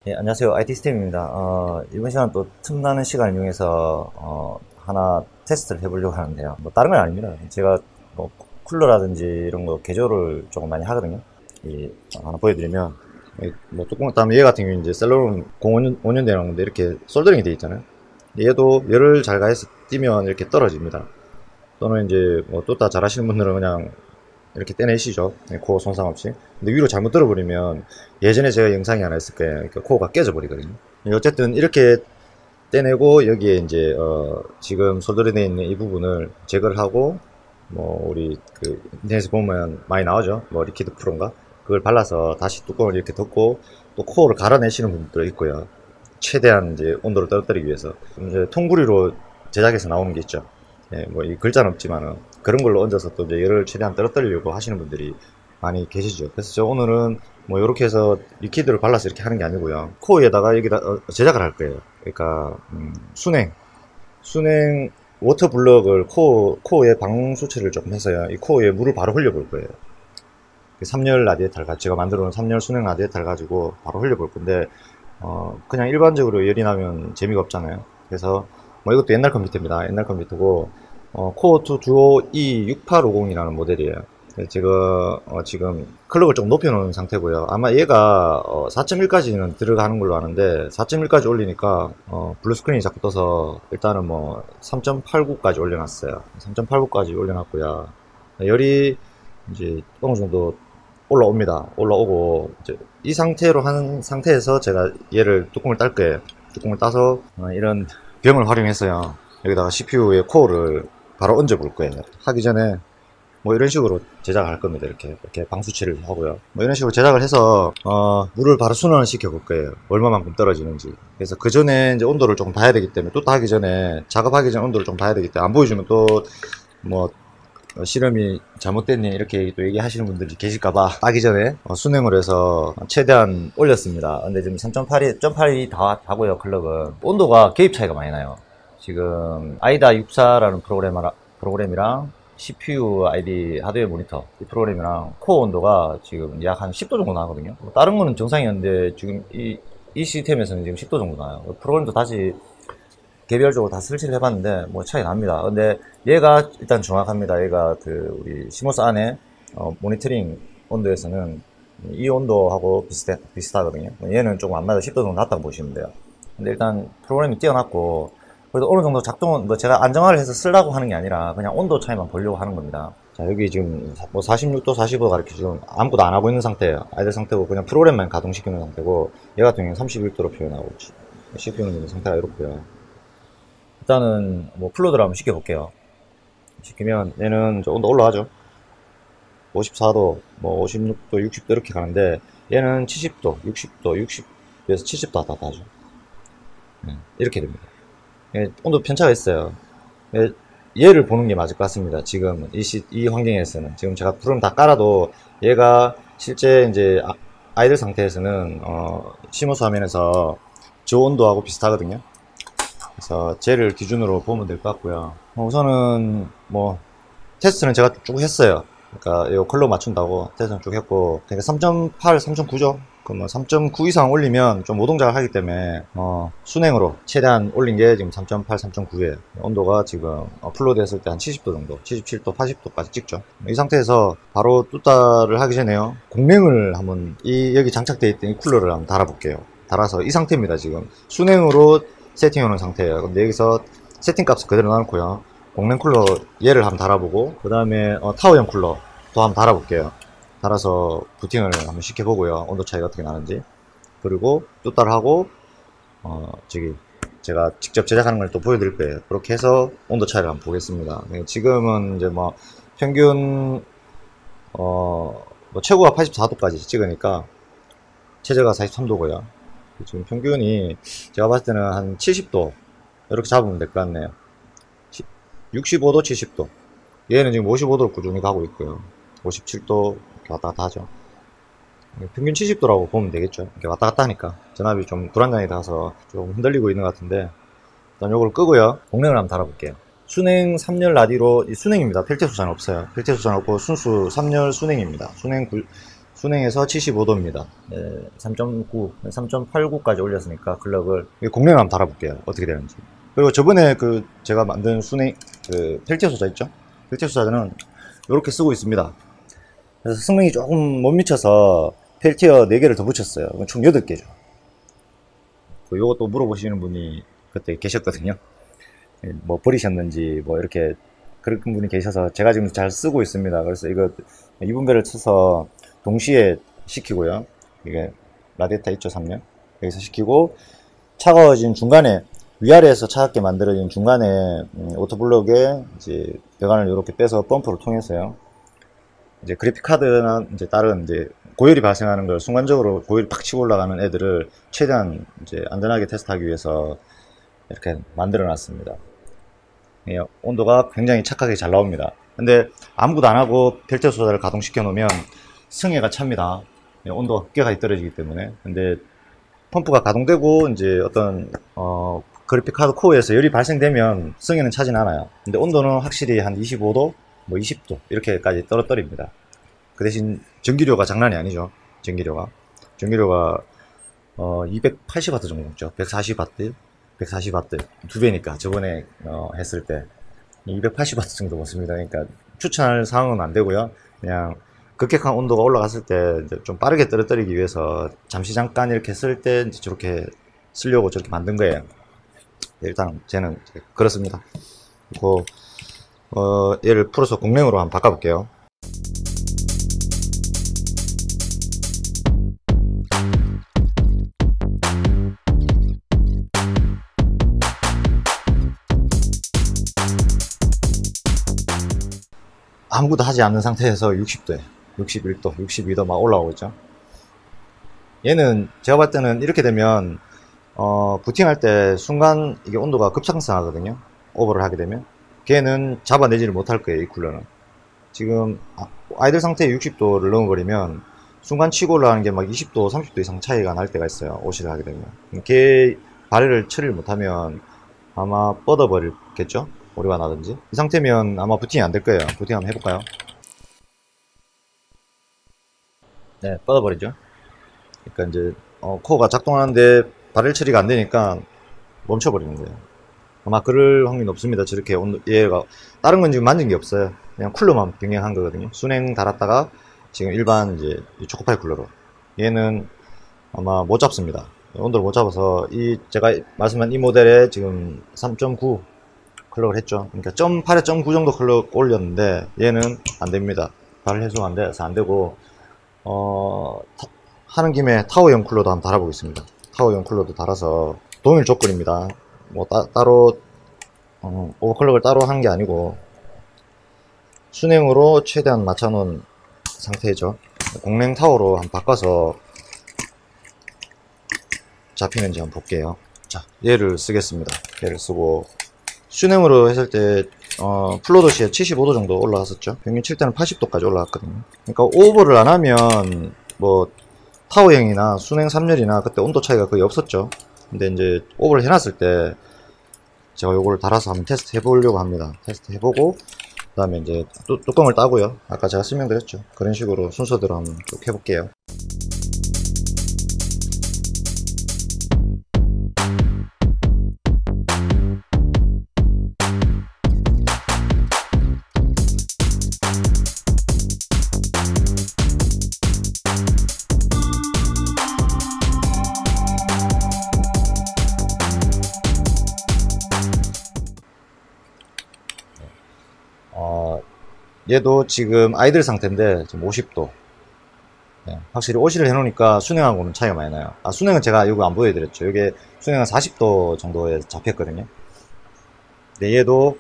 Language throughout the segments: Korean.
예, 안녕하세요. IT 스템입니다. 이번 시간 또 틈나는 시간을 이용해서 하나 테스트를 해보려고 하는데요. 뭐 다른 건 아닙니다. 제가 뭐 쿨러라든지 이런 거 개조를 조금 많이 하거든요. 하나 보여드리면 뭐 뚜껑 따면 얘 같은 경우는 이제 셀러론 05년 되는 건데 이렇게 솔더링이 되어 있잖아요. 얘도 열을 잘 가해서 띄면 이렇게 떨어집니다. 또는 이제 뭐 또 다 잘하시는 분들은 그냥 이렇게 떼내시죠. 코어 손상 없이. 근데 위로 잘못 들어버리면 예전에 제가 영상이 하나 있을 거예요. 그러니까 코어가 깨져버리거든요. 어쨌든 이렇게 떼내고 여기에 이제 지금 솔더링되어 있는 이 부분을 제거를 하고 뭐 우리 그 인터넷에 보면 많이 나오죠. 뭐 리퀴드 프로인가 그걸 발라서 다시 뚜껑을 이렇게 덮고 또 코어를 갈아내시는 분들도 있고요. 최대한 이제 온도를 떨어뜨리기 위해서 이제 통구리로 제작해서 나오는 게 있죠. 예, 뭐 이 글자는 없지만은 그런 걸로 얹어서 또 이제 열을 최대한 떨어뜨리려고 하시는 분들이 많이 계시죠. 그래서 저 오늘은 뭐 이렇게 해서 리퀴드를 발라서 이렇게 하는 게 아니고요. 코어에다가 여기다 제작을 할 거예요. 그러니까 순행 워터 블럭을 코어에 방수체를 조금 해서요. 이 코어에 물을 바로 흘려볼 거예요. 3열 라디에이터를 제가 만들어 놓은 3열 순행 라디에이터를 가지고 바로 흘려볼 건데 그냥 일반적으로 열이 나면 재미가 없잖아요. 그래서 뭐 이것도 옛날 컴퓨터입니다. 옛날 컴퓨터고 코어2 듀오 E6850이라는 모델이에요. 제가 지금 클럭을 좀 높여놓은 상태고요. 아마 얘가 4.1까지는 들어가는 걸로 아는데 4.1까지 올리니까 블루스크린이 자꾸 떠서 일단은 뭐 3.89까지 올려놨어요. 3.89까지 올려놨고요. 열이 이제 어느 정도 올라옵니다. 올라오고 이제 이 상태로 한 상태에서 제가 얘를 뚜껑을 딸 거예요. 뚜껑을 따서 이런 병을 활용해서요. 여기다가 CPU의 코어를 바로 얹어 볼 거예요. 하기 전에 뭐 이런 식으로 제작을 할 겁니다. 이렇게 방수치를 하고요. 뭐 이런 식으로 제작을 해서 물을 바로 순환을 시켜 볼 거예요. 얼마만큼 떨어지는지. 그래서 그 전에 이제 온도를 조금 봐야 되기 때문에 또 하기 전에 작업하기 전에 온도를 좀 봐야 되기 때문에 안 보여주면 또 뭐 실험이 잘못됐니 이렇게 또 얘기하시는 분들이 계실까봐 따기 전에 순행을 해서 최대한 올렸습니다. 근데 지금 3.8이 다 하고요. 클럭은 온도가 개입 차이가 많이 나요. 지금 아이다 64라는 프로그램이랑 CPU ID 하드웨어 모니터 이 프로그램이랑 코어 온도가 지금 약 한 10도 정도 나거든요. 다른 거는 정상이었는데 지금 이 시스템에서는 지금 10도 정도 나요. 프로그램도 다시 개별적으로 다 설치를 해봤는데 뭐 차이 납니다. 근데 얘가 일단 정확합니다. 얘가 그 우리 시모스 안에 모니터링 온도에서는 이 온도하고 비슷하거든요. 얘는 조금 안 맞아 10도 정도 낮다고 보시면 돼요. 근데 일단 프로그램이 뛰어났고 그래도 어느 정도 작동은 뭐 제가 안정화를 해서 쓰려고 하는 게 아니라 그냥 온도 차이만 보려고 하는 겁니다. 자, 여기 지금 뭐 46도, 45도 가르쳐 지금 아무것도 안 하고 있는 상태예요. 아이들 상태고 그냥 프로그램만 가동시키는 상태고 얘 같은 경우는 31도로 표현하고 CPU는 상태가 이렇고요. 일단은 뭐 플로드를 한번 시켜볼게요. 시키면 얘는 온도 올라가죠. 54도, 뭐 56도, 60도 이렇게 가는데 얘는 70도, 60도, 60에서 70도 다 하죠. 이렇게 됩니다. 온도 편차가 있어요. 얘를 보는 게 맞을 것 같습니다. 지금 이 환경에서는 지금 제가 프로그램 다 깔아도 얘가 실제 이제 아이들 상태에서는 시모스 화면에서 저 온도하고 비슷하거든요. 그래서 쟤를 기준으로 보면 될 것 같고요. 우선은 뭐 테스트는 제가 쭉 했어요. 그러니까 이 컬러 맞춘다고 테스트는 쭉 했고, 그러니까 3.8, 3.9죠. 그러면 3.9 이상 올리면 좀 노동작을 하기 때문에 순행으로 최대한 올린 게 지금 3.8, 3.9예요. 온도가 지금 업로드 했을 때 한 70도 정도, 77도, 80도까지 찍죠. 이 상태에서 바로 뚜따를 하기 전에요. 공랭을 한번 여기 장착되어 있던 이 쿨러를 한번 달아볼게요. 달아서 이 상태입니다. 지금 순행으로 세팅해 놓은 상태예요. 근데 여기서 세팅 값을 그대로 놔놓고요. 공랭 쿨러 얘를 한번 달아보고, 그 다음에 타워형 쿨러 또 한번 달아볼게요. 달아서 부팅을 한번 시켜보고요. 온도 차이가 어떻게 나는지. 그리고 뚜따를 하고 저기 제가 직접 제작하는 걸 또 보여드릴 거예요. 그렇게 해서 온도 차이를 한번 보겠습니다. 지금은 이제 뭐 평균 뭐 최고가 84도까지 찍으니까 최저가 43도고요. 지금 평균이 제가 봤을 때는 한 70도 이렇게 잡으면 될 것 같네요. 65도, 70도. 얘는 지금 55도로 꾸준히 가고 있고요. 57도 이렇게 왔다 갔다 하죠. 평균 70도라고 보면 되겠죠. 이렇게 왔다 갔다 하니까 전압이 좀 불안정이 닿아서 좀 흔들리고 있는 것 같은데, 일단 요걸 끄고요. 공랭을 한번 달아볼게요. 순행 3열 라디로, 이 순행입니다. 필테 수자는 없어요. 필테 수자는 없고 순수 3열 순행입니다. 순행에서 75도입니다. 3.9, 3.89까지 올렸으니까 클럭을 공랭을 한번 달아볼게요. 어떻게 되는지. 그리고 저번에 제가 만든 순행 펠티어 소자 있죠? 펠티어 소자는 이렇게 쓰고 있습니다. 그래서 성능이 조금 못 미쳐서 펠티어 4개를 더 붙였어요. 총 8개죠. 요것도 물어보시는 분이 그때 계셨거든요. 뭐 버리셨는지 뭐 이렇게 그런 분이 계셔서 제가 지금 잘 쓰고 있습니다. 그래서 이거 2분배를 쳐서 동시에 시키고요. 이게 라디에이터 있죠, 3열. 여기서 시키고 차가워진 중간에 위아래에서 차갑게 만들어진 중간에 오토블럭에 이제 배관을 이렇게 빼서 펌프를 통해서요. 이제 그래픽 카드나 이제 다른 이제 고열이 발생하는 걸 순간적으로 고열이 팍 치고 올라가는 애들을 최대한 이제 안전하게 테스트하기 위해서 이렇게 만들어 놨습니다. 온도가 굉장히 착하게 잘 나옵니다. 근데 아무것도 안 하고 펠티어 소자를 가동시켜 놓으면 승해가 찹니다. 온도가 급격하게 떨어지기 때문에. 근데 펌프가 가동되고 이제 어떤 그래픽 카드 코어에서 열이 발생되면 승해는 차진 않아요. 근데 온도는 확실히 한 25도, 뭐 20도 이렇게까지 떨어뜨립니다. 그 대신 전기료가 장난이 아니죠. 전기료가 280W 정도 먹죠. 140W 2배니까 저번에 했을 때 280W 정도 먹습니다. 그러니까 추천할 상황은 안 되고요. 그냥 급격한 온도가 올라갔을 때 좀 빠르게 떨어뜨리기 위해서 잠깐 이렇게 쓸 때 이제 저렇게 쓰려고 저렇게 만든 거예요. 일단 쟤는 그렇습니다. 얘를 풀어서 공랭으로 한번 바꿔볼게요. 아무것도 하지 않는 상태에서 60도에 61도, 62도 막 올라오고 있죠. 얘는 제가 봤을 때는 이렇게 되면 부팅할 때 순간 이게 온도가 급상승하거든요. 오버를 하게 되면 걔는 잡아내지를 못할 거예요. 이 쿨러는 지금 아이들 상태에 60도를 넣어버리면 순간 치고 올라가는 게 막 20도, 30도 이상 차이가 날 때가 있어요. 오시를 하게 되면 걔 발열을 처리를 못하면 아마 뻗어버리겠죠. 오류가 나든지. 이 상태면 아마 부팅이 안 될 거예요. 부팅 한번 해볼까요? 네, 뻗어버리죠. 그러니까 이제 코어가 작동하는데 발열 처리가 안 되니까 멈춰버리는 거예요. 아마 그럴 확률이 높습니다. 저렇게 얘가 다른 건 지금 만진 게 없어요. 그냥 쿨러만 변경한 거거든요. 순행 달았다가 지금 일반 이제 초코파이 쿨러로. 얘는 아마 못 잡습니다. 온도를 못 잡아서 제가 말씀한 이 모델에 지금 3.9 클럭을 했죠. 그러니까 8에 0.9 정도 클럭 올렸는데 얘는 안 됩니다. 발열 해소가 안 돼서 안 되고 하는 김에 타워형 쿨러도 한번 달아보겠습니다. 타워형 쿨러도 달아서 동일 조건입니다. 뭐 따로 오버클럭을 따로 한 게 아니고 순행으로 최대한 맞춰놓은 상태죠. 공랭 타워로 한번 바꿔서 잡히는지 한번 볼게요. 자, 얘를 쓰겠습니다. 얘를 쓰고 순행으로 했을 때 플로도시에 75도 정도 올라갔었죠. 평균 칠 때는 80도까지 올라갔거든요. 그러니까 오버를 안 하면 뭐 타워형이나 순행 3열이나 그때 온도 차이가 거의 없었죠. 근데 이제 오버를 해놨을 때 제가 요거를 달아서 한번 테스트 해보려고 합니다. 테스트 해보고 그 다음에 이제 뚜껑을 따고요. 아까 제가 설명드렸죠. 그런 식으로 순서대로 한번 쭉 해볼게요. 얘도 지금 아이들 상태인데 지금 50도. 네, 확실히 오시를 해놓으니까 순행하고는 차이가 많이 나요. 순행은 제가 이거 안 보여드렸죠. 이게 순행은 40도 정도에 잡혔거든요. 근데 얘도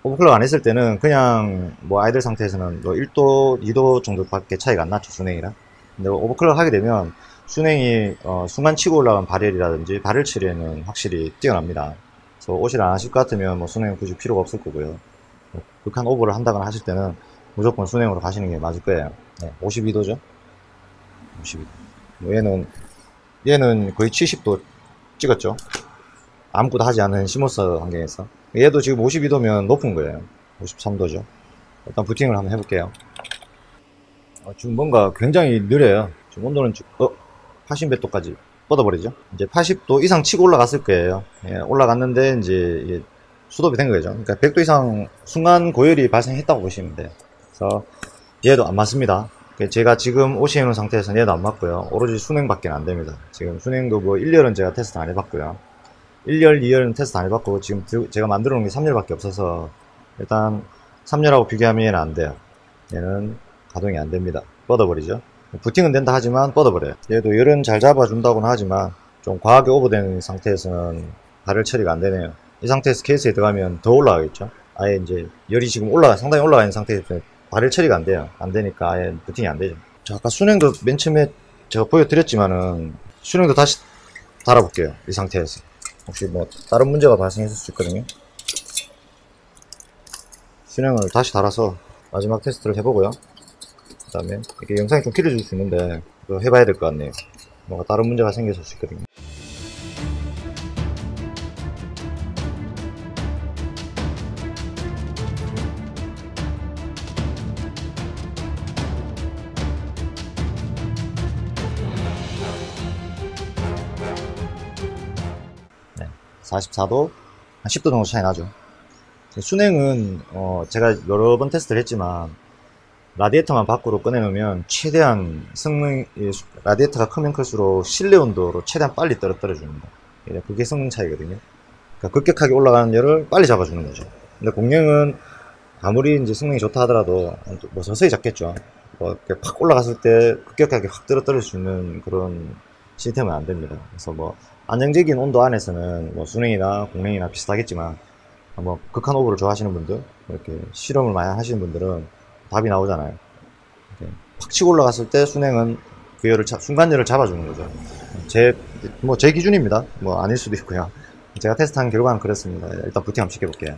오버클럭 안 했을 때는 그냥 뭐 아이들 상태에서는 뭐 1도, 2도 정도밖에 차이가 안 났죠, 순행이랑. 근데 오버클럭 하게 되면 순행이 순간 치고 올라간 발열이라든지 발열 처리에는 확실히 뛰어납니다. 그래서 오시를 안 하실 것 같으면 뭐 순행 굳이 필요가 없을 거고요. 극한 오버를 한다거나 하실 때는 무조건 순행으로 가시는 게 맞을 거예요. 네, 52도죠. 52도. 뭐 얘는 거의 70도 찍었죠. 아무것도 하지 않은 시모스 환경에서. 얘도 지금 52도면 높은 거예요. 53도죠. 일단 부팅을 한번 해볼게요. 지금 뭔가 굉장히 느려요. 지금 온도는 80몇 도까지 뻗어버리죠. 이제 80도 이상 치고 올라갔을 거예요. 예, 올라갔는데 이제 수도비 된 거죠. 그러니까 100도 이상 순간 고열이 발생했다고 보시면 돼요. 그래서 얘도 안 맞습니다. 제가 지금 OC 해놓은 상태에서는 얘도 안 맞고요. 오로지 순행밖에 안 됩니다. 지금 순행도 뭐 1열은 제가 테스트 안 해봤고요. 1열, 2열은 테스트 안 해봤고, 지금 제가 만들어 놓은 게 3열밖에 없어서, 일단 3열하고 비교하면 얘는 안 돼요. 얘는 가동이 안 됩니다. 뻗어버리죠. 부팅은 된다 하지만 뻗어버려요. 얘도 열은 잘 잡아준다고는 하지만, 좀 과하게 오버된 상태에서는 발열 처리가 안 되네요. 이 상태에서 케이스에 들어가면 더 올라가겠죠. 아예 이제 열이 지금 상당히 올라가 있는 상태에서 발열 처리가 안 돼요. 안 되니까 아예 부팅이 안 되죠. 자, 아까 순행도 맨 처음에 제가 보여드렸지만은, 순행도 다시 달아볼게요. 이 상태에서. 혹시 뭐 다른 문제가 발생했을 수 있거든요. 순행을 다시 달아서 마지막 테스트를 해보고요. 그 다음에 이게 영상이 좀 길어질 수 있는데 그거 해봐야 될 것 같네요. 뭔가 다른 문제가 생겼을 수 있거든요. 네, 44도, 한 10도 정도 차이 나죠. 순행은 제가 여러 번 테스트를 했지만 라디에이터만 밖으로 꺼내놓으면 최대한 라디에이터가 크면 클수록 실내 온도로 최대한 빨리 떨어뜨려 줍니다. 그게 성능 차이거든요. 그러니까 급격하게 올라가는 열을 빨리 잡아주는 거죠. 근데 공랭은 아무리 이제 성능이 좋다 하더라도 뭐 서서히 잡겠죠. 뭐 이렇게 팍 올라갔을 때 급격하게 확 떨어뜨릴 수 있는 그런 시스템은 안 됩니다. 그래서 뭐 안정적인 온도 안에서는 뭐 순행이나 공랭이나 비슷하겠지만 뭐 극한 오버를 좋아하시는 분들, 이렇게 실험을 많이 하시는 분들은 답이 나오잖아요. 팍 치고 올라갔을 때 순행은 그 열을 순간열을 잡아주는 거죠. 제 기준입니다. 뭐 아닐 수도 있고요. 제가 테스트한 결과는 그렇습니다. 일단 부팅 한번 시켜볼게요.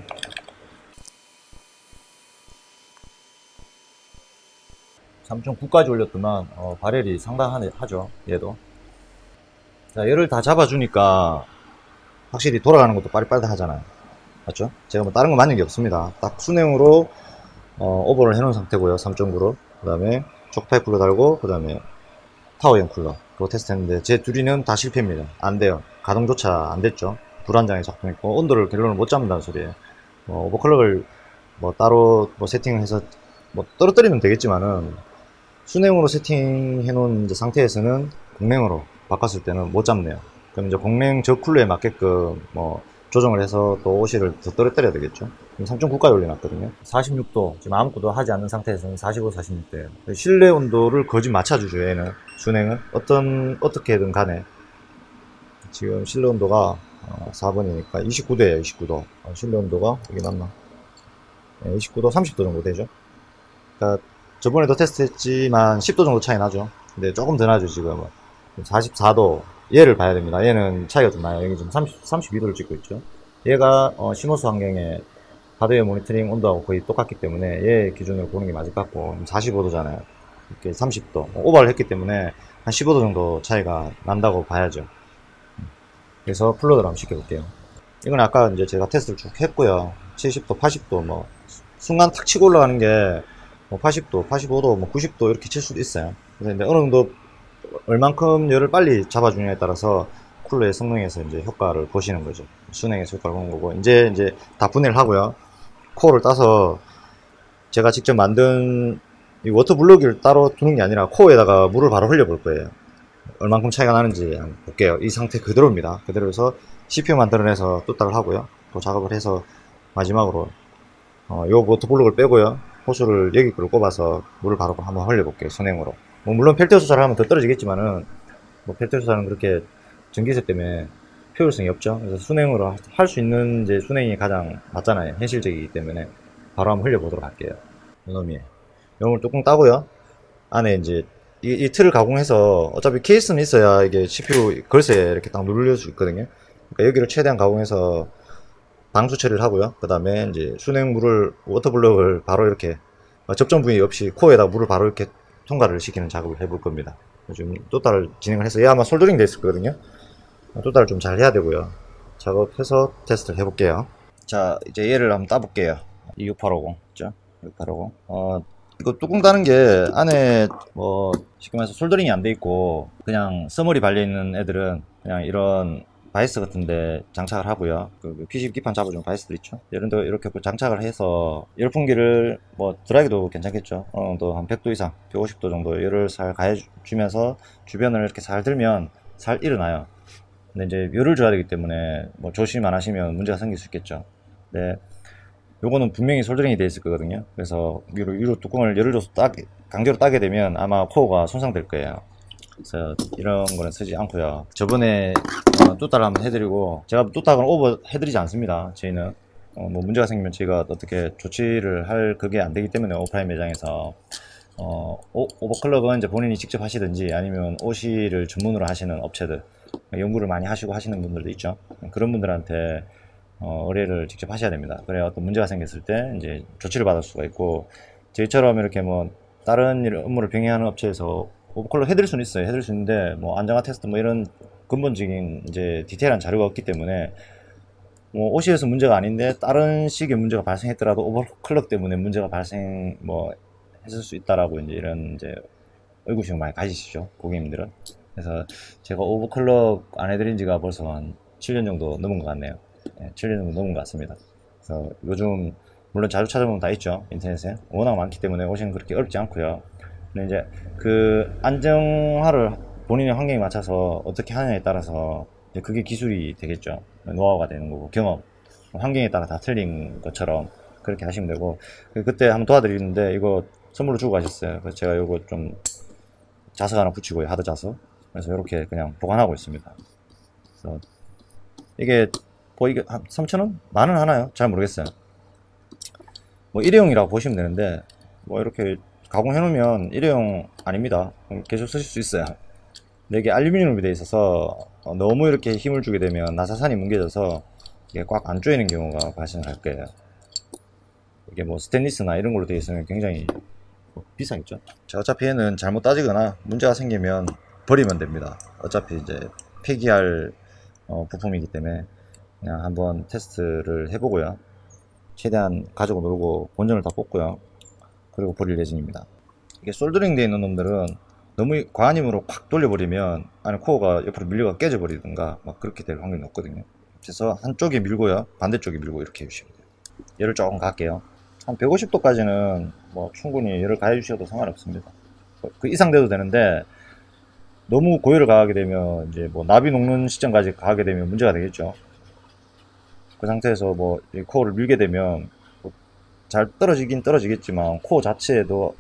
3.9까지 올렸더만 발열이 상당하죠. 얘도. 자, 열을 다 잡아주니까 확실히 돌아가는 것도 빠릿빠릿 하잖아요. 맞죠? 제가 뭐 다른 거 맞는 게 없습니다. 딱 순행으로 오버를 해놓은 상태고요. 3.9로. 그 다음에 쪽파이 쿨러 달고, 그 다음에 타워형 쿨러. 그거 테스트 했는데, 제 둘이는 다 실패입니다. 안 돼요. 가동조차 안 됐죠. 불안정하게 작동했고, 온도를 결론을 못 잡는다는 소리예요. 오버클럭을 뭐 따로 뭐 세팅을 해서 뭐 떨어뜨리면 되겠지만은, 순행으로 세팅해놓은 이제 상태에서는 공랭으로 바꿨을 때는 못 잡네요. 그럼 이제 공랭 저 쿨러에 맞게끔 뭐 조정을 해서 또 OC를 더 떨어뜨려야 되겠죠. 3.9까지 올려놨거든요. 46도, 지금 아무것도 하지 않는 상태에서는 45, 46도예요. 실내 온도를 거의 맞춰주죠, 얘는. 순행은. 어떻게든 간에. 지금 실내 온도가 4번이니까 29도예요, 29도. 실내 온도가, 여기 맞나? 네, 29도, 30도 정도 되죠. 그러니까 저번에도 테스트 했지만 10도 정도 차이 나죠. 근데 조금 더 나죠, 지금. 44도. 얘를 봐야 됩니다. 얘는 차이가 좀 나요. 여기 지금 32도를 찍고 있죠. 얘가 시모스 환경에 하드웨어 모니터링 온도하고 거의 똑같기 때문에 얘 기준으로 보는 게 맞을 것 같고 45도잖아요. 이렇게 30도 오버를 했기 때문에 한 15도 정도 차이가 난다고 봐야죠. 그래서 플러드를 한번 시켜볼게요. 이건 아까 이제 제가 테스트를 쭉 했고요. 70도, 80도 뭐 순간 탁 치고 올라가는 게 뭐 80도, 85도, 뭐 90도 이렇게 칠 수도 있어요. 그래서 이제 어느 정도 얼만큼 열을 빨리 잡아주냐에 따라서 쿨러의 성능에서 이제 효과를 보시는 거죠. 순행에서 효과를 보는 거고, 이제 다 분해를 하고요. 코어를 따서 제가 직접 만든 이 워터 블럭을 따로 두는 게 아니라 코어에다가 물을 바로 흘려볼 거예요. 얼만큼 차이가 나는지 한번 볼게요. 이 상태 그대로입니다. 그대로해서 CPU 만들어내서 뚜따를 하고요. 또 작업을 해서 마지막으로 요 워터 블럭을 빼고요. 호수를 여기 걸 꼽아서 물을 바로 한번 흘려볼게요. 순행으로. 뭐 물론 펠트 수사를 하면 더 떨어지겠지만은 뭐 펠트 수사는 그렇게 전기세 때문에 효율성이 없죠. 그래서 순행으로 할 수 있는 이제 순행이 가장 맞잖아요. 현실적이기 때문에 바로 한번 흘려보도록 할게요. 이놈이 이걸 뚜껑 따고요. 안에 이제 이 틀을 가공해서 어차피 케이스는 있어야 이게 CPU 걸쇠에 이렇게 딱 누를 수 있거든요. 그러니까 여기를 최대한 가공해서 방수 처리를 하고요. 그 다음에 이제 순행물을 워터블럭을 바로 이렇게 접점 부위 없이 코어에다 물을 바로 이렇게 통과를 시키는 작업을 해볼 겁니다. 지금 또따를 진행을 해서 얘 아마 솔더링 돼 있을 거거든요. 또따를 좀 잘 해야 되고요. 작업해서 테스트를 해볼게요. 자, 이제 얘를 한번 따볼게요. 26850 있죠? 6850. 이거 뚜껑 다는 게 안에 뭐 쉽게 말해서 솔더링이 안 돼 있고 그냥 써머리 발려 있는 애들은 그냥 이런 바이스 같은데 장착을 하고요. 그 PCB 기판 잡아주는 바이스들 있죠. 이런 데 이렇게 장착을 해서 열풍기를 뭐 드라이기도 괜찮겠죠. 어느 정도 한 100도 이상, 150도 정도 열을 살 가해주면서 주변을 이렇게 살 들면 살 일어나요. 근데 이제 열을 줘야 되기 때문에 뭐 조심 안 하시면 문제가 생길 수 있겠죠. 네. 요거는 분명히 솔더링이 되어 있을 거거든요. 그래서 위로 뚜껑을 열을 줘서 강제로 따게 되면 아마 코어가 손상될 거예요. 그래서 이런 거는 쓰지 않고요. 저번에 뚜따를 한번 해드리고, 제가 뚜따를 오버 해드리지 않습니다. 저희는 뭐 문제가 생기면 저희가 어떻게 조치를 할 그게 안 되기 때문에 오프라인 매장에서 오버클럭은 이제 본인이 직접 하시든지 아니면 OC를 전문으로 하시는 업체들, 연구를 많이 하시고 하시는 분들도 있죠. 그런 분들한테 의뢰를 직접 하셔야 됩니다. 그래야 어떤 문제가 생겼을 때 이제 조치를 받을 수가 있고, 저희처럼 이렇게 뭐 다른 업무를 병행하는 업체에서 오버클럭 해드릴 수는 있어요. 해드릴 수 있는데 뭐 안정화 테스트 뭐 이런 근본적인 이제 디테일한 자료가 없기 때문에 뭐 OC에서 문제가 아닌데 다른 식의 문제가 발생했더라도 오버클럭 때문에 문제가 발생 뭐 했을 수 있다라고 이제 이런 이제 의구심 많이 가지시죠, 고객님들은. 그래서 제가 오버클럭 안 해드린 지가 벌써 한 7년 정도 넘은 것 같네요. 네, 7년 정도 넘은 것 같습니다. 그래서 요즘 물론 자주 찾아보면 다 있죠, 인터넷에. 워낙 많기 때문에 오시는 그렇게 어렵지 않고요. 근데 이제 그 안정화를 본인의 환경에 맞춰서 어떻게 하느냐에 따라서 이제 그게 기술이 되겠죠. 노하우가 되는 거고, 경험, 환경에 따라 다 틀린 것처럼 그렇게 하시면 되고. 그때 한번 도와드리는데 이거 선물로 주고 가셨어요. 그래서 제가 이거 좀 자석 하나 붙이고요, 하드 자석. 그래서 이렇게 그냥 보관하고 있습니다. 그래서 이게 뭐 이게 한 3,000원? 만원 하나요? 잘 모르겠어요. 뭐 일회용이라고 보시면 되는데 뭐 이렇게 가공해 놓으면 일회용 아닙니다. 계속 쓰실 수 있어요. 근데 이게 알루미늄이 되어 있어서 너무 이렇게 힘을 주게 되면 나사산이 뭉개져서 이게 꽉 안 조이는 경우가 발생할 거예요. 이게 뭐 스테인리스나 이런 걸로 되어 있으면 굉장히 비싸겠죠. 자, 어차피 얘는 잘못 따지거나 문제가 생기면 버리면 됩니다. 어차피 이제 폐기할 부품이기 때문에 그냥 한번 테스트를 해보고요. 최대한 가지고 놀고 본전을 다 뽑고요. 그리고 버릴 예정입니다. 이게 솔더링 되어 있는 놈들은 너무 과한 힘으로 팍 돌려버리면 안에 코어가 옆으로 밀려가 깨져버리든가 막 그렇게 될 확률이 높거든요. 그래서 한쪽에 밀고요, 반대쪽에 밀고 이렇게 해주시면 돼요. 열을 조금 갈게요. 한 150도까지는 뭐 충분히 열을 가해 주셔도 상관없습니다. 그 이상 돼도 되는데 너무 고열을 가하게 되면 이제 뭐 나비 녹는 시점까지 가게 되면 문제가 되겠죠. 그 상태에서 뭐 이 코어를 밀게 되면 잘 떨어지긴 떨어지겠지만 코어 자체에도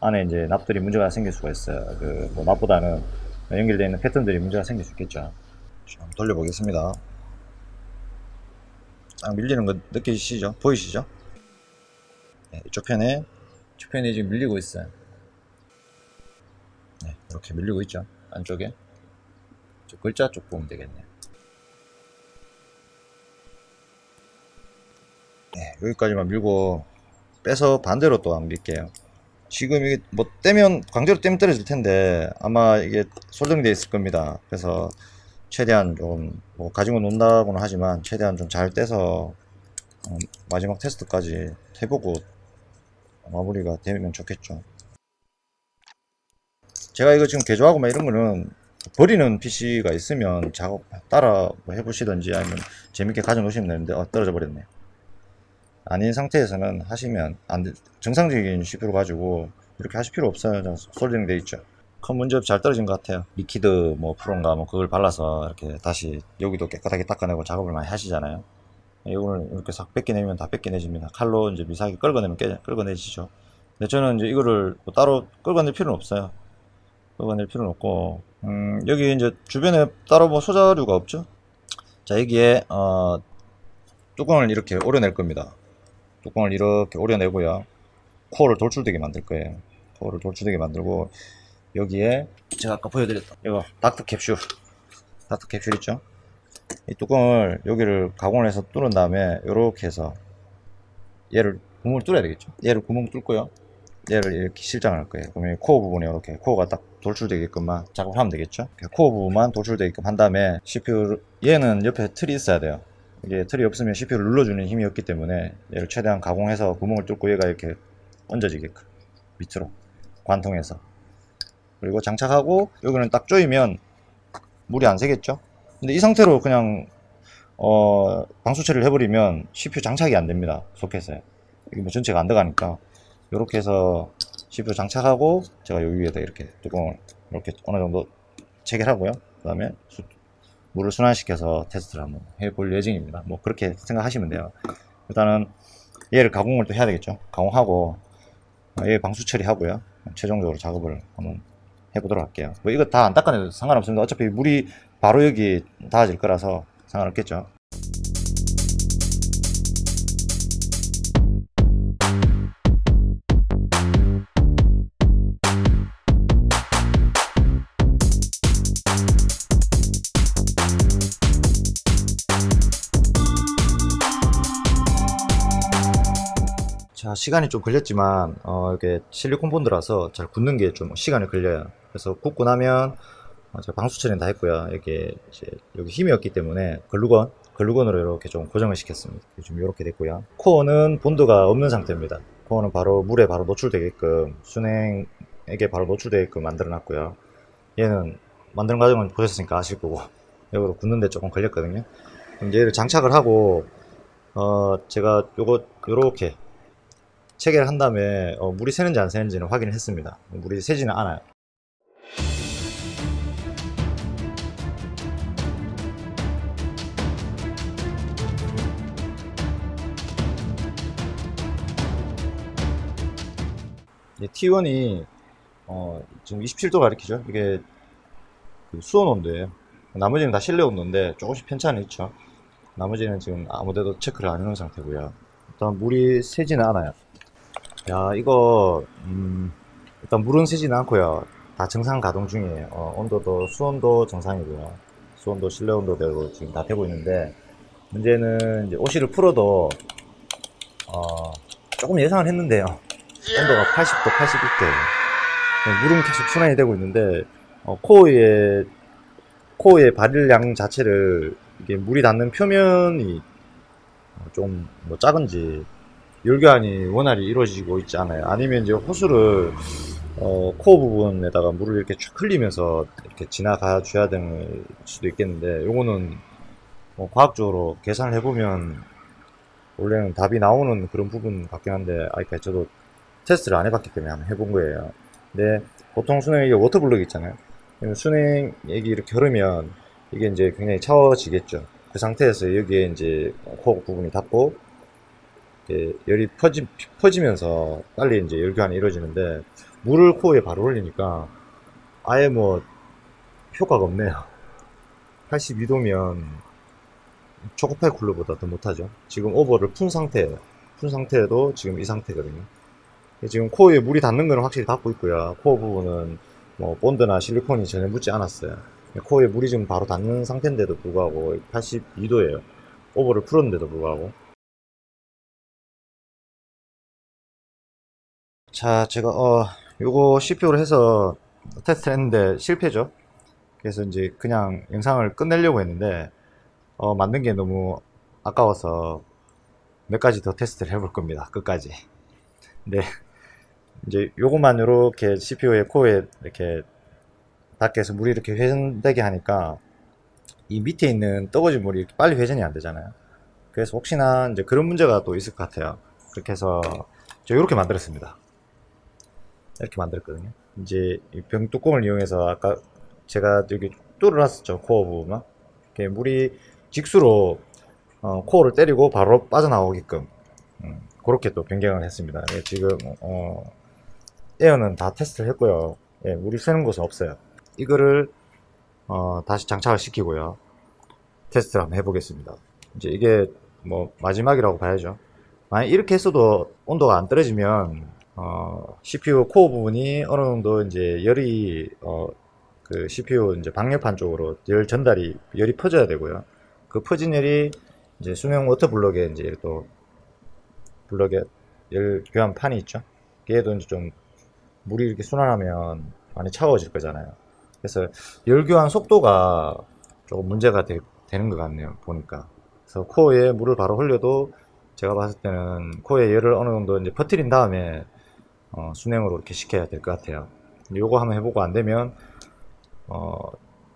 안에 이제 납들이 문제가 생길 수가 있어요. 그 뭐 납보다는 연결되어 있는 패턴들이 문제가 생길 수 있겠죠. 한번 돌려보겠습니다. 딱 밀리는 거 느끼시죠? 보이시죠? 네, 이쪽 편에 지금 밀리고 있어요. 네, 이렇게 밀리고 있죠. 안쪽에 저 글자 쪽 보면 되겠네요. 네, 여기까지만 밀고 빼서 반대로 또 안 밀게요. 지금 이게 뭐 떼면 강제로 떼면 떨어질 텐데 아마 이게 솔딩 되어 있을 겁니다. 그래서 최대한 좀 뭐 가지고 논다고는 하지만 최대한 좀 잘 떼서 마지막 테스트까지 해보고 마무리가 되면 좋겠죠. 제가 이거 지금 개조하고 막 이런 거는 버리는 PC가 있으면 작업 따라 뭐 해보시든지 아니면 재밌게 가져놓으시면 되는데 떨어져 버렸네요. 아닌 상태에서는 하시면 정상적인 CPU로 가지고 이렇게 하실 필요 없어요. 솔딩 돼 있죠. 큰 문제 없이 잘 떨어진 것 같아요. 리퀴드 뭐 프로인가 뭐 그걸 발라서 이렇게 다시 여기도 깨끗하게 닦아내고 작업을 많이 하시잖아요. 이거를 이렇게 싹 뺏겨내면 다 뺏겨내집니다. 칼로 이제 미세하게 긁어내면 긁어내지죠. 근데 저는 이제 이거를 뭐 따로 긁어낼 필요는 없어요. 긁어낼 필요는 없고 여기 이제 주변에 따로 뭐 소자류가 없죠. 자, 여기에 뚜껑을 이렇게 오려낼 겁니다. 뚜껑을 이렇게 오려내고요. 코어를 돌출되게 만들 거예요. 코어를 돌출되게 만들고 여기에 제가 아까 보여드렸던 이거 닥터 캡슐 있죠. 이 뚜껑을 여기를 가공을 해서 뚫은 다음에 이렇게 해서 얘를 구멍을 뚫어야 되겠죠. 얘를 구멍 뚫고요. 얘를 이렇게 실장을 할 거예요. 그러면 코어 부분에 이렇게 코어가 딱 돌출되게끔만 작업을 하면 되겠죠. 코어 부분만 돌출되게끔 한 다음에 CPU 얘는 옆에 틀이 있어야 돼요. 이게 틀이 없으면 CPU를 눌러주는 힘이 없기 때문에 얘를 최대한 가공해서 구멍을 뚫고 얘가 이렇게 얹어지게끔 밑으로 관통해서. 그리고 장착하고 여기는 딱 조이면 물이 안 새겠죠. 근데 이 상태로 그냥 방수 처리를 해버리면 CPU 장착이 안 됩니다. 소켓에 이게 뭐 전체가 안 들어가니까. 이렇게 해서 CPU 장착하고 제가 여기 위에다 이렇게 뚜껑을 이렇게 어느 정도 체결하고요. 그 다음에 물을 순환시켜서 테스트를 한번 해볼 예정입니다. 뭐 그렇게 생각하시면 돼요. 일단은 얘를 가공을 또 해야 되겠죠. 가공하고 얘 방수 처리하고요. 최종적으로 작업을 한번 해보도록 할게요. 뭐 이거 다 안 닦아내도 상관없습니다. 어차피 물이 바로 여기 닿아질 거라서 상관없겠죠. 자, 시간이 좀 걸렸지만 이렇게 실리콘 본드라서 잘 굳는 게 좀 시간이 걸려요. 그래서 굳고 나면 제가 방수 처리는 다 했고요. 이렇게 이제 여기 힘이 없기 때문에 글루건으로 이렇게 좀 고정을 시켰습니다. 지금 이렇게 됐고요. 코어는 본드가 없는 상태입니다. 코어는 바로 물에 바로 노출되게끔, 순행에게 바로 노출되게끔 만들어 놨고요. 얘는 만드는 과정은 보셨으니까 아실 거고, 여기로 굳는데 조금 걸렸거든요. 그럼 이제 얘를 장착을 하고 제가 요렇게 체결을 한 다음에 물이 새는지 안 새는지는 확인을 했습니다. 물이 새지는 않아요. T1이 지금 27도 가리키죠. 이게 그 수온 온도예요. 나머지는 다 실내 온도인데 조금씩 편차는 있죠. 나머지는 지금 아무데도 체크를 안 해놓은 상태고요. 일단 물이 새지는 않아요. 야, 이거 일단 물은 새지는 않고요. 다 정상 가동 중이에요. 온도도 수온도 정상이고요. 수온도 실내 온도대로 지금 다 되고 있는데, 문제는 이제 오실을 풀어도 조금 예상을 했는데요. 온도가 80도, 81도예요. 물은 계속 순환이 되고 있는데 코어의 발열량 자체를, 이게 물이 닿는 표면이 좀 뭐 작은지 열교환이 원활히 이루어지고 있지 않아요. 아니면 이제 호수를 코어 부분에다가 물을 이렇게 쭉 흘리면서 이렇게 지나가 줘야 되는 수도 있겠는데, 요거는 과학적으로 계산을 해보면 원래는 답이 나오는 그런 부분 같긴 한데, 아직까지 저도 테스트를 안 해봤기 때문에 한번 해본 거예요. 근데 보통 순행액이 워터블럭 있잖아요. 순행액이 이렇게 흐르면 이게 이제 굉장히 차워지겠죠. 그 상태에서 여기에 이제 코어 부분이 닿고 열이 퍼지면서 빨리 이제 열교환이 이루어지는데, 물을 코어에 바로 흘리니까 아예 뭐 효과가 없네요. 82도면 초코파이 쿨러보다 더 못하죠. 지금 오버를 푼 상태예요. 푼 상태에도 지금 이 상태거든요. 지금 코어에 물이 닿는 거는 확실히 닿고 있고요. 코어 부분은 뭐 본드나 실리콘이 전혀 묻지 않았어요. 코어에 물이 지금 바로 닿는 상태인데도 불구하고 82도예요. 오버를 풀었는데도 불구하고. 자, 제가 요거 CPU로 해서 테스트를 했는데 실패죠. 그래서 이제 그냥 영상을 끝내려고 했는데 만든 게 너무 아까워서 몇 가지 더 테스트를 해볼 겁니다. 끝까지. 네. 이제 요것만 이렇게 CPU의 코어에 이렇게 닿게 해서 물이 이렇게 회전되게 하니까 이 밑에 있는 떠거진 물이 이렇게 빨리 회전이 안 되잖아요. 그래서 혹시나 이제 그런 문제가 또 있을 것 같아요. 그렇게 해서 저 이렇게 만들었습니다. 이렇게 만들었거든요. 이제 이 병 뚜껑을 이용해서 아까 제가 여기 뚫어놨었죠. 코어 부분만. 이렇게 물이 직수로 코어를 때리고 바로 빠져나오게끔 그렇게 또 변경을 했습니다. 예, 지금 에어는 다 테스트를 했고요. 예, 물이 새는 곳은 없어요. 이거를 다시 장착을 시키고요. 테스트를 한번 해보겠습니다. 이제 이게 뭐 마지막이라고 봐야죠. 만약 이렇게 했어도 온도가 안 떨어지면 CPU 코어 부분이 어느 정도 이제 열이 그 CPU 이제 방열판 쪽으로 열 전달이 열이 퍼져야 되고요. 그 퍼진 열이 이제 수명 워터 블럭에 이제 또 블럭에 열 교환 판이 있죠. 얘도 이제 좀 물이 이렇게 순환하면 많이 차가워질 거잖아요. 그래서 열 교환 속도가 조금 문제가 되는 것 같네요. 보니까. 그래서 코어에 물을 바로 흘려도 제가 봤을 때는 코어에 열을 어느 정도 이제 퍼뜨린 다음에 순행으로 이렇게 시켜야 될 것 같아요. 요거 한번 해보고 안되면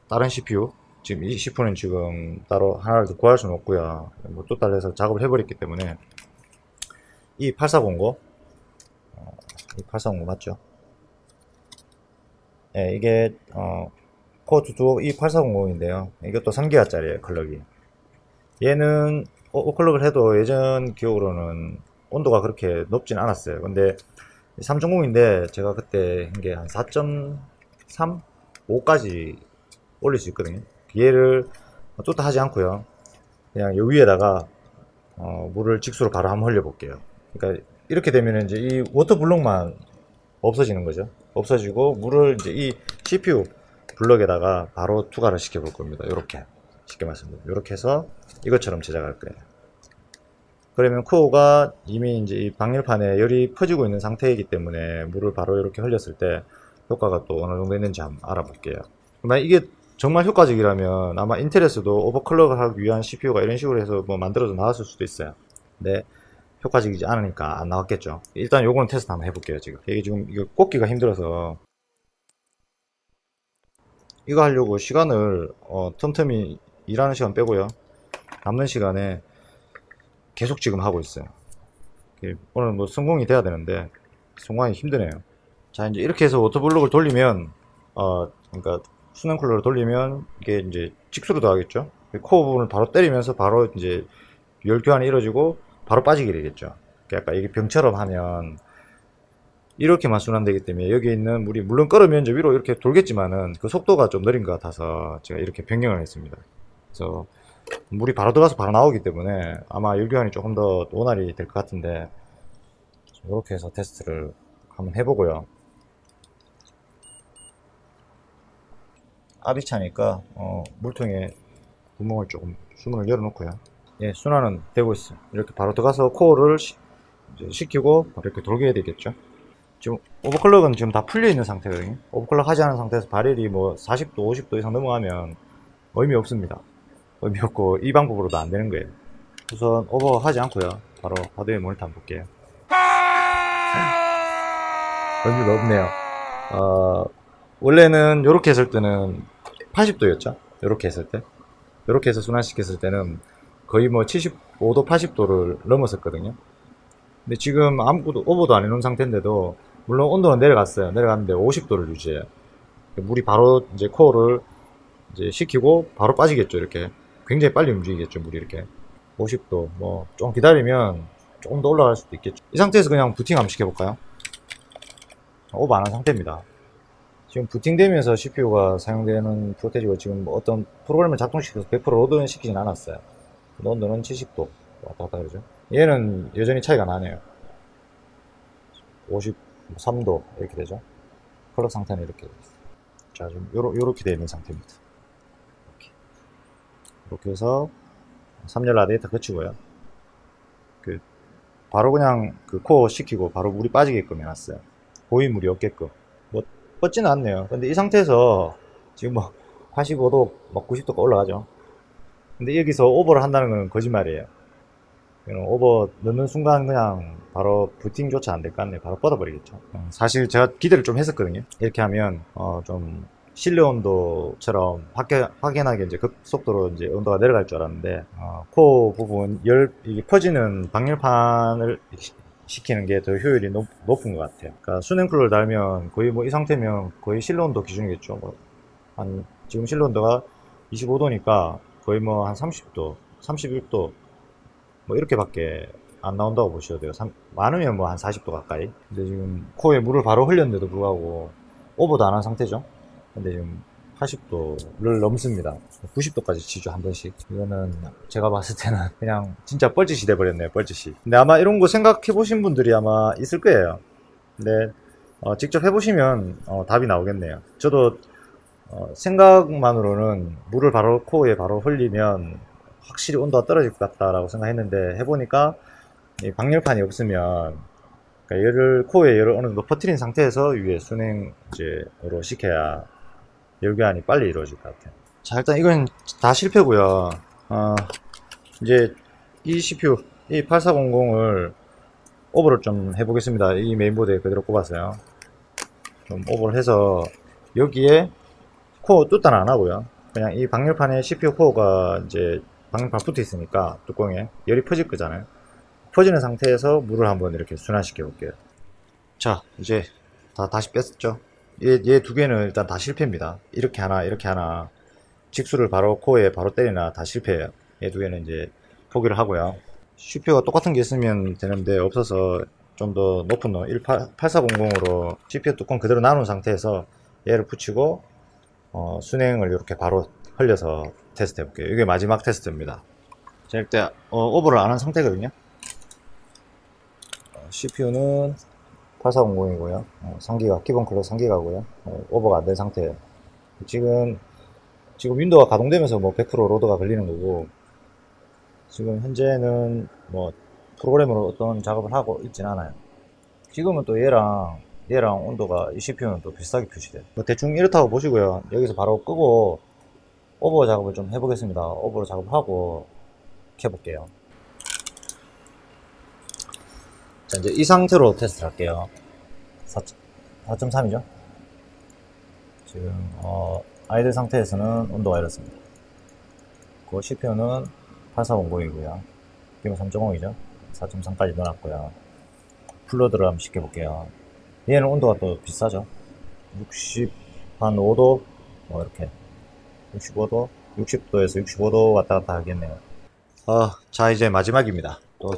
다른 CPU, 지금 이 CPU는 지금 따로 하나를 더 구할 수는 없고요. 뭐 또 달래서 작업을 해버렸기 때문에 이 8400, 이 8400 맞죠? 예, 이게 코어2 이 8400인데요. 이것도 3기가짜리예요, 클럭이. 얘는 오버클럭을 해도 예전 기억으로는 온도가 그렇게 높진 않았어요. 근데 3.0인데 제가 그때 한 게 한 4.3, 5까지 올릴 수 있거든요. 얘를 뚜따 하지 않고요, 그냥 요 위에다가 물을 직수로 바로 한번 흘려 볼게요. 그러니까 이렇게 되면 이제 이 워터 블록만 없어지는 거죠. 없어지고 물을 이제 이 CPU 블럭에다가 바로 투과를 시켜 볼 겁니다. 이렇게 쉽게 말씀드리면 이렇게 해서 이것처럼 제작할 거예요. 그러면 코어가 이미 이제 이 방열판에 열이 퍼지고 있는 상태이기 때문에 물을 바로 이렇게 흘렸을 때 효과가 또 어느 정도 있는지 한번 알아볼게요. 만약 이게 정말 효과적이라면 아마 인텔에서도 오버클럭을 하기 위한 CPU가 이런 식으로 해서 뭐 만들어서 나왔을 수도 있어요. 근데 효과적이지 않으니까 안 나왔겠죠. 일단 요거는 테스트 한번 해볼게요. 지금 이게 지금 이거 꽂기가 힘들어서 이거 하려고 시간을 틈틈이 일하는 시간 빼고요, 남는 시간에 계속 지금 하고 있어요. 오늘 뭐 성공이 돼야 되는데 성공하기 힘드네요. 자, 이제 이렇게 해서 워터블록을 돌리면 그러니까 수냉 쿨러를 돌리면 이게 이제 직수로 들어가겠죠. 코어 부분을 바로 때리면서 바로 이제 열 교환이 이루어지고 바로 빠지게 되겠죠. 그러니까 이게 병처럼 하면 이렇게만 순환되기 때문에 여기 있는 물이 물론 끓으면 이제 위로 이렇게 돌겠지만은 그 속도가 좀 느린 것 같아서 제가 이렇게 변경을 했습니다. 그래서 물이 바로 들어가서 바로 나오기 때문에 아마 열교환이 조금 더 원활히 될 것 같은데 이렇게 해서 테스트를 한번 해보고요. 압이 차니까 물통에 구멍을 조금 수문을 열어 놓고요. 예, 순환은 되고 있어요. 이렇게 바로 들어가서 코어를 이제 식히고 이렇게 돌게 해야 되겠죠. 지금 오버클럭은 지금 다 풀려 있는 상태거든요. 오버클럭 하지 않은 상태에서 발열이 뭐 40도 50도 이상 넘어가면 의미 없습니다. 의미 없고 이 방법으로도 안 되는 거예요. 우선 오버 하지 않고요, 바로 하드웨어 모니터 한번 볼게요. 의미가 없네요. 원래는 이렇게 했을 때는 80도였죠. 이렇게 했을 때, 이렇게 해서 순환시켰을 때는 거의 뭐 75도 80도를 넘었었거든요. 근데 지금 아무것도 오버도 안 해놓은 상태인데도 물론 온도는 내려갔어요. 내려갔는데 50도를 유지해요. 물이 바로 이제 코어를 이제 식히고 바로 빠지겠죠. 이렇게 굉장히 빨리 움직이겠죠. 물이 이렇게 50도 뭐 좀 기다리면 조금 더 올라갈 수도 있겠죠. 이 상태에서 그냥 부팅 한번 시켜볼까요? 오버 안 한 상태입니다. 지금 부팅되면서 CPU가 사용되는 프로테지고 지금 뭐 어떤 프로그램을 작동시켜서 100% 로드는 시키진 않았어요. 온도는 70도 왔다 갔다 그러죠. 얘는 여전히 차이가 나네요. 53도 이렇게 되죠. 클럭 상태는 이렇게 되어 있어요. 자, 지금 요렇게 되어 있는 상태입니다. 이렇게 해서 3열 라디에이터 거치고요. 바로 그냥 그 코어 시키고 바로 물이 빠지게끔 해놨어요. 고이 물이 없게끔. 뭐 뻗지는 않네요. 근데 이 상태에서 지금 뭐 85도 막 90도가 올라가죠. 근데 여기서 오버를 한다는 건 거짓말이에요. 오버 넣는 순간 그냥 바로 부팅조차 안 될 것 같네요. 바로 뻗어버리겠죠. 사실 제가 기대를 좀 했었거든요. 이렇게 하면 좀 실내 온도처럼 확연하게 이제 급속도로 이제 온도가 내려갈 줄 알았는데 코어 부분 이게 퍼지는 방열판을 시키는 게 더 효율이 높은 것 같아요. 그러니까 수냉쿨러를 달면 거의 뭐 이 상태면 거의 실내 온도 기준이겠죠. 뭐 한 지금 실내 온도가 25도니까 거의 뭐 한 30도, 31도 뭐 이렇게밖에 안 나온다고 보셔도 돼요. 많으면 뭐 한 40도 가까이. 근데 지금 코어에 물을 바로 흘렸는데도 불구하고 오버도 안 한 상태죠. 근데 지금 80도를 넘습니다. 90도까지 치죠, 한 번씩. 이거는 제가 봤을 때는 그냥 진짜 뻘짓이 돼버렸네요, 뻘짓이. 근데 아마 이런 거 생각해 보신 분들이 아마 있을 거예요. 근데 직접 해보시면 답이 나오겠네요. 저도 생각만으로는 물을 바로 코어에 바로 흘리면 확실히 온도가 떨어질 것 같다라고 생각했는데 해보니까 이 방열판이 없으면 그러니까 코어에 열을 어느 정도 퍼뜨린 상태에서 위에 순행제로 시켜야 열교환이 빨리 이루어질 것 같아요. 자, 일단 이건 다 실패고요. 이제 이 CPU 이 8400을 오버를 좀 해보겠습니다. 이 메인보드에 그대로 꼽았어요. 좀 오버를 해서 여기에 코어 뚜따는 안 하고요. 그냥 이 방열판에 CPU 코어가 이제 방열판 붙어 있으니까 뚜껑에 열이 퍼질 거잖아요. 퍼지는 상태에서 물을 한번 이렇게 순환시켜 볼게요. 자, 이제 다시 뺐었죠. 얘 두 개는 일단 다 실패입니다. 이렇게 하나, 이렇게 하나. 직수를 바로 코어에 바로 때리나 다 실패해요. 얘 두 개는 이제 포기를 하고요. CPU가 똑같은 게 있으면 되는데 없어서 좀 더 높은 놈 8400으로 CPU 뚜껑 그대로 나눈 상태에서 얘를 붙이고 순행을 이렇게 바로 흘려서 테스트 해볼게요. 이게 마지막 테스트입니다. 자, 일단 오버를 안 한 상태거든요. CPU는 8400이고요. 3기가 기본 클럭 3기가고요. 오버가 안 된 상태예요. 지금 윈도우가 가동되면서 뭐 100% 로드가 걸리는 거고, 지금 현재는 뭐 프로그램으로 어떤 작업을 하고 있진 않아요. 지금은 또 얘랑 온도가 이 CPU는 또 비슷하게 표시돼요. 뭐 대충 이렇다고 보시고요. 여기서 바로 끄고 오버 작업을 좀 해보겠습니다. 오버 작업하고 켜볼게요. 자, 이제 이 상태로 테스트를 할게요. 4.3이죠. 지금 아이들 상태에서는 온도가 이렇습니다. 그 CPU는 8400이고요. 기본 3.0이죠. 4.3까지 넣어놨고요. 플러드를 한번 시켜볼게요. 얘는 온도가 또 비싸죠. 65도, 이렇게 65도, 60도에서 65도 왔다 갔다 하겠네요. 자, 이제 마지막입니다. 또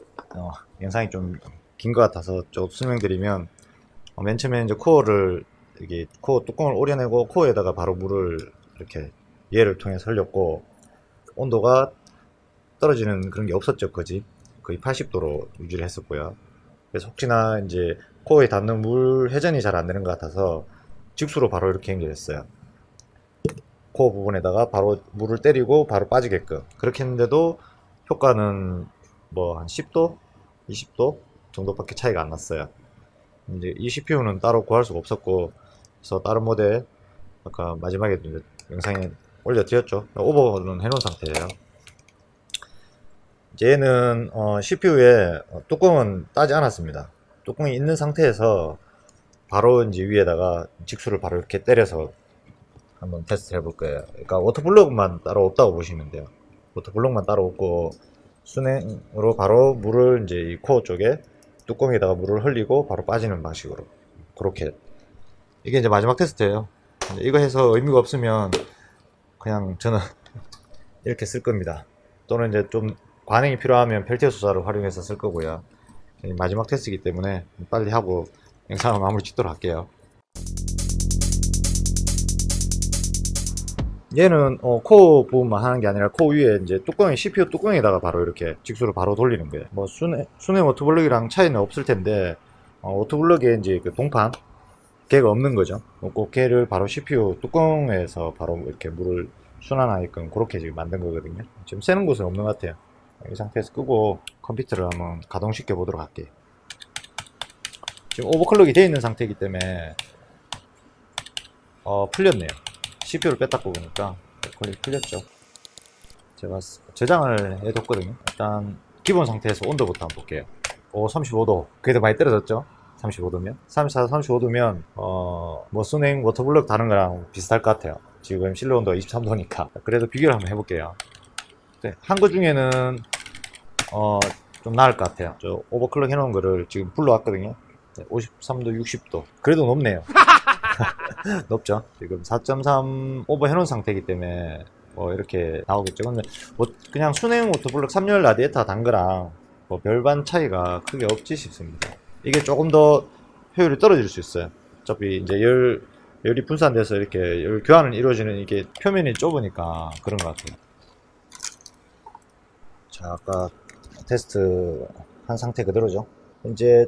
영상이 좀 긴 것 같아서 좀 설명드리면, 맨 처음에 이제 코어 뚜껑을 오려내고 코어에다가 바로 물을 이렇게 얘를 통해서 흘렸고, 온도가 떨어지는 그런 게 없었죠. 거의 80도로 유지를 했었고요. 그래서 혹시나 이제 코어에 닿는 물 회전이 잘 안 되는 것 같아서 직수로 바로 이렇게 연결했어요. 코어 부분에다가 바로 물을 때리고 바로 빠지게끔 그렇게 했는데도 효과는 뭐 한 10도, 20도 정도밖에 차이가 안 났어요. 이제 이 CPU는 따로 구할 수가 없었고, 그래서 다른 모델 아까 마지막에 영상에 올려드렸죠. 오버는 해놓은 상태예요. 얘는 CPU에 뚜껑은 따지 않았습니다. 뚜껑이 있는 상태에서 바로 이제 위에다가 직수를 바로 이렇게 때려서 한번 테스트 해볼 거예요. 그러니까 워터블럭만 따로 없다고 보시면 돼요. 워터블럭만 따로 없고 순행으로 바로 물을 이제 이 코어 쪽에 뚜껑에다가 물을 흘리고 바로 빠지는 방식으로, 그렇게. 이게 이제 마지막 테스트예요. 이거 해서 의미가 없으면 그냥 저는 이렇게 쓸 겁니다. 또는 이제 좀 반응이 필요하면 펠티어 수사를 활용해서 쓸 거고요. 마지막 테스트이기 때문에 빨리 하고 영상을 마무리 짓도록 할게요. 얘는 코어 부분만 하는 게 아니라 코어 위에 이제 CPU 뚜껑에다가 바로 이렇게 직수를 바로 돌리는 거예요. 뭐 순행 워터블럭이랑 차이는 없을 텐데, 워터블럭에 이제 그 동판 걔가 없는 거죠. 그 걔를 바로 CPU 뚜껑에서 바로 이렇게 물을 순환하게끔 그렇게 지금 만든 거거든요. 지금 새는 곳은 없는 것 같아요. 이 상태에서 끄고 컴퓨터를 한번 가동시켜 보도록 할게요. 지금 오버클럭이 되어 있는 상태이기 때문에 풀렸네요. CPU를 뺐다고 보니까 거의 풀렸죠. 제가 저장을 해뒀거든요. 일단 기본 상태에서 온도부터 한번 볼게요. 35도. 그래도 많이 떨어졌죠. 35도면 34, 35도면 뭐 순행 워터블럭 다른 거랑 비슷할 것 같아요. 지금 실내 온도가 23도니까 그래도 비교를 한번 해볼게요. 네, 한 거 중에는 좀 나을 것 같아요. 저 오버클럭 해놓은 거를 지금 불러왔거든요. 네, 53도, 60도. 그래도 높네요. 높죠. 지금 4.3 오버 해놓은 상태이기 때문에 이렇게 나오겠죠. 근데 뭐 그냥 순행 워터블럭 3열 라디에이터 단 거랑 뭐 별반 차이가 크게 없지 싶습니다. 이게 조금 더 효율이 떨어질 수 있어요. 어차피 이제 열이 분산돼서 이렇게 열 교환을 이루어지는, 이게 표면이 좁으니까 그런 것 같아요. 자, 아까 테스트 한 상태 그대로죠. 이제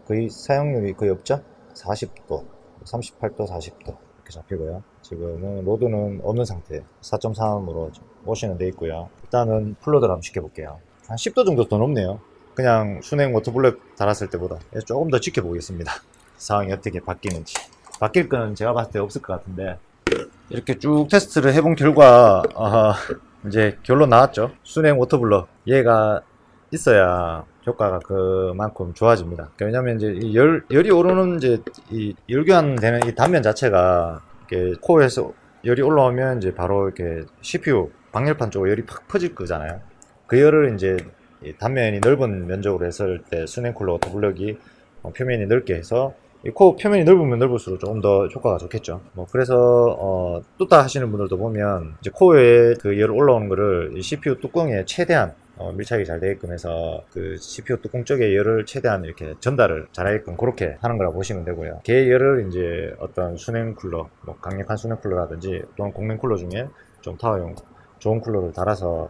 거의 사용률이 거의 없죠. 40도, 38도, 40도 이렇게 잡히고요. 지금은 로드는 없는 상태, 4.3으로 오시는 돼 있고요. 일단은 플러드를 한번 시켜볼게요. 한 10도 정도 더 높네요. 그냥 순행 워터블럭 달았을 때보다. 조금 더 지켜보겠습니다. 상황이 어떻게 바뀌는지. 바뀔 건 제가 봤을 때 없을 것 같은데, 이렇게 쭉 테스트를 해본 결과 이제 결론 나왔죠. 순행 워터블럭 얘가 있어야 효과가 그만큼 좋아집니다. 그러니까 왜냐면 이제 이 열이 오르는 이제 이 열교환되는 이 단면 자체가 이렇게 코어에서 열이 올라오면 이제 바로 이렇게 CPU 방열판 쪽으로 열이 팍 퍼질 거잖아요. 그 열을 이제 이 단면이 넓은 면적으로 했을 때 수냉 쿨러 워터블럭이 표면이 넓게 해서 이 코어 표면이 넓으면 넓을수록 조금 더 효과가 좋겠죠. 뭐 그래서 뚜따 하시는 분들도 보면 이제 코어에 그 열 올라오는 거를 이 CPU 뚜껑에 최대한 밀착이 잘 되게끔 해서 그 CPU 뚜껑 쪽에 열을 최대한 이렇게 전달을 잘하게끔 그렇게 하는 거라고 보시면 되고요. 걔 열을 이제 어떤 수냉 쿨러, 뭐 강력한 수냉 쿨러라든지 또는 공냉 쿨러 중에 좀 타워용 좋은 쿨러를 달아서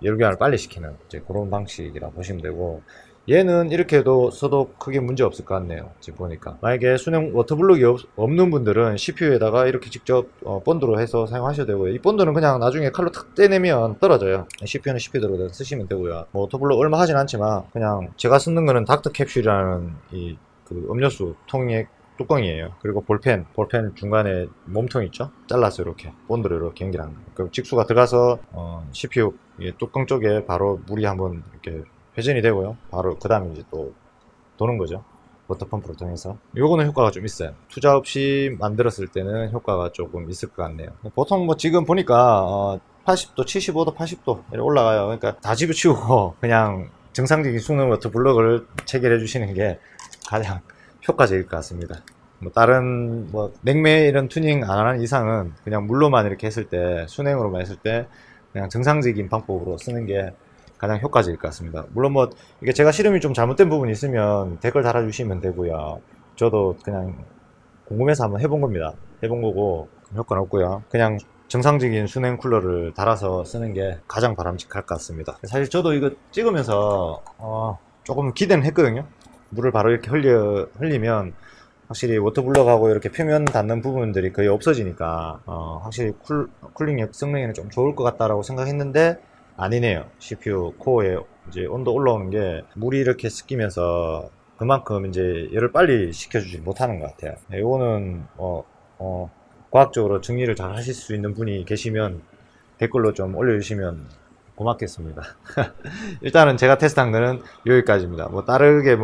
열교환을 빨리 시키는 이제 그런 방식이라 보시면 되고, 얘는 이렇게 해도 써도 크게 문제 없을 것 같네요. 지금 보니까 만약에 수냉 워터블럭이 없는 분들은 CPU에다가 이렇게 직접 본드로 해서 사용하셔도 되고요. 이 본드는 그냥 나중에 칼로 탁 떼내면 떨어져요. CPU는 CPU대로 쓰시면 되고요. 뭐 워터블럭 얼마 하진 않지만 그냥 제가 쓰는 거는 닥터 캡슐이라는 이 그 음료수 통의 뚜껑이에요. 그리고 볼펜 중간에 몸통 있죠? 잘라서 이렇게 본드로 이렇게 연결한 거. 그 직수가 들어가서 CPU 뚜껑 쪽에 바로 물이 한번 이렇게 회전이 되고요. 바로 그 다음에 이제 또 도는 거죠. 워터펌프를 통해서. 요거는 효과가 좀 있어요. 투자 없이 만들었을 때는 효과가 조금 있을 것 같네요. 보통 뭐 지금 보니까 80도, 75도, 80도 올라가요. 그러니까 다 집어치우고 그냥 정상적인 수능 워터블럭을 체결해 주시는 게 가장 효과적일 것 같습니다. 뭐 다른 뭐 냉매 이런 튜닝 안 하는 이상은 그냥 물로만 이렇게 했을 때, 순행으로만 했을 때 그냥 정상적인 방법으로 쓰는 게 가장 효과적일 것 같습니다. 물론 뭐 이게 제가 실험이 좀 잘못된 부분이 있으면 댓글 달아주시면 되고요. 저도 그냥 궁금해서 한번 해본 겁니다. 해본 거고 효과는 없고요. 그냥 정상적인 수냉 쿨러를 달아서 쓰는 게 가장 바람직할 것 같습니다. 사실 저도 이거 찍으면서 조금 기대는 했거든요. 물을 바로 이렇게 흘리면 확실히 워터블럭하고 이렇게 표면 닿는 부분들이 거의 없어지니까 확실히 쿨링 성능에는 좀 좋을 것 같다라고 생각했는데 아니네요. CPU 코어에 이제 온도 올라오는 게 물이 이렇게 섞이면서 그만큼 이제 열을 빨리 식혀주지 못하는 것 같아요. 이거는 과학적으로 정리를 잘 하실 수 있는 분이 계시면 댓글로 좀 올려주시면 고맙겠습니다. 일단은 제가 테스트한 거는 여기까지입니다. 뭐 다르게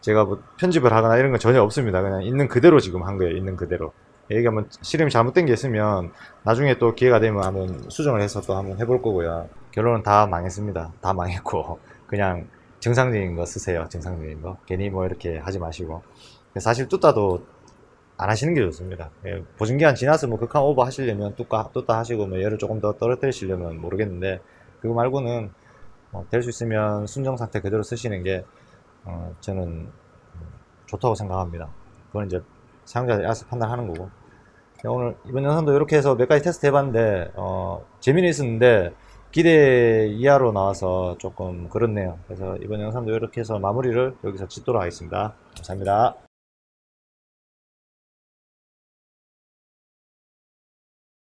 제가 뭐 편집을 하거나 이런 건 전혀 없습니다. 그냥 있는 그대로 지금 한 거예요. 있는 그대로. 이게 한번 실험이 잘못된 게 있으면 나중에 또 기회가 되면 한번 수정을 해서 또 한번 해볼 거고요. 결론은 다 망했습니다. 다 망했고 그냥 정상적인 거 쓰세요. 정상적인 거. 괜히 뭐 이렇게 하지 마시고. 사실 뚜따도 안 하시는 게 좋습니다. 보증기한 지나서 뭐 극한 오버 하시려면 뚜따 하시고 뭐 열을 조금 더 떨어뜨리시려면 모르겠는데, 그거 말고는 될 수 있으면 순정 상태 그대로 쓰시는 게 저는 좋다고 생각합니다. 그건 이제 사용자들이 알아서 판단하는 거고. 오늘 이번 영상도 이렇게 해서 몇 가지 테스트 해봤는데 재미는 있었는데 기대 이하로 나와서 조금 그렇네요. 그래서 이번 영상도 이렇게 해서 마무리를 여기서 짓도록 하겠습니다. 감사합니다.